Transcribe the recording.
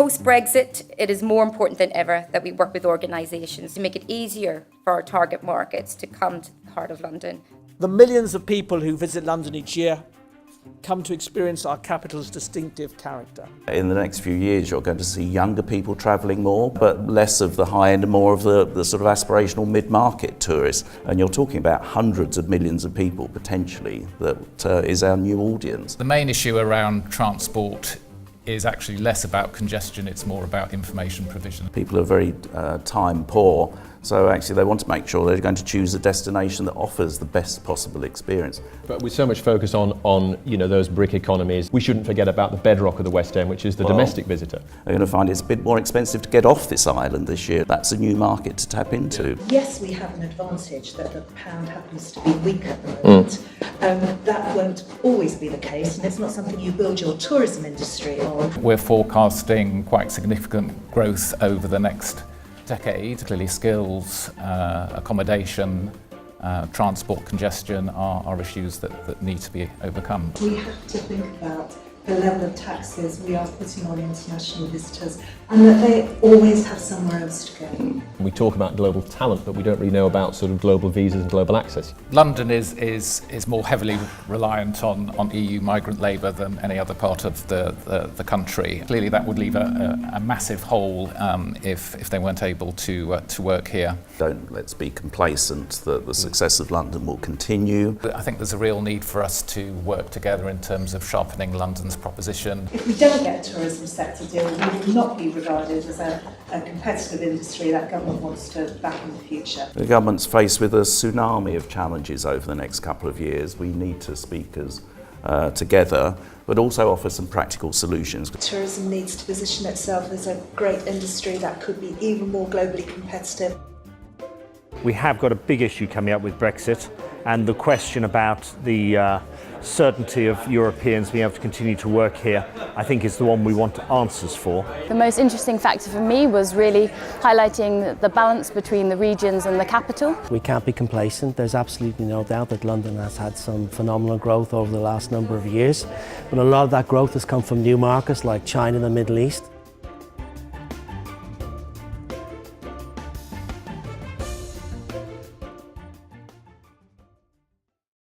Post-Brexit, it is more important than ever that we work with organisations to make it easier for our target markets to come to the heart of London. The millions of people who visit London each year come to experience our capital's distinctive character. In the next few years you're going to see younger people travelling more, but less of the high end and more of the sort of aspirational mid-market tourists. And you're talking about hundreds of millions of people potentially that is our new audience. The main issue around transport is actually less about congestion, it's more about information provision. People are very time poor, so actually they want to make sure they're going to choose a destination that offers the best possible experience. But with so much focus on those brick economies, we shouldn't forget about the bedrock of the West End, which is the domestic visitor. They're going to find it's a bit more expensive to get off this island this year. That's a new market to tap into. Yes, we have an advantage that the pound happens to be weak at the moment. That won't always be the case, and it's not something you build your tourism industry on. We're forecasting quite significant growth over the next decade. Clearly skills, accommodation, transport congestion are issues that need to be overcome. We have to think about the level of taxes we are putting on international visitors and that they always have somewhere else to go. We talk about global talent, but we don't really know about sort of global visas and global access. London is more heavily reliant on EU migrant labour than any other part of the country. Clearly that would leave a massive hole if they weren't able to work here. Let's be complacent that the success of London will continue. But I think there's a real need for us to work together in terms of sharpening London's proposition. If we don't get a tourism sector deal, we will not be regarded as a competitive industry that government wants to back in the future. The government's faced with a tsunami of challenges over the next couple of years. We need to speak as together, but also offer some practical solutions. Tourism needs to position itself as a great industry that could be even more globally competitive. We have got a big issue coming up with Brexit, and the question about the certainty of Europeans being able to continue to work here, I think is the one we want answers for. The most interesting factor for me was really highlighting the balance between the regions and the capital. We can't be complacent. There's absolutely no doubt that London has had some phenomenal growth over the last number of years, but a lot of that growth has come from new markets like China and the Middle East.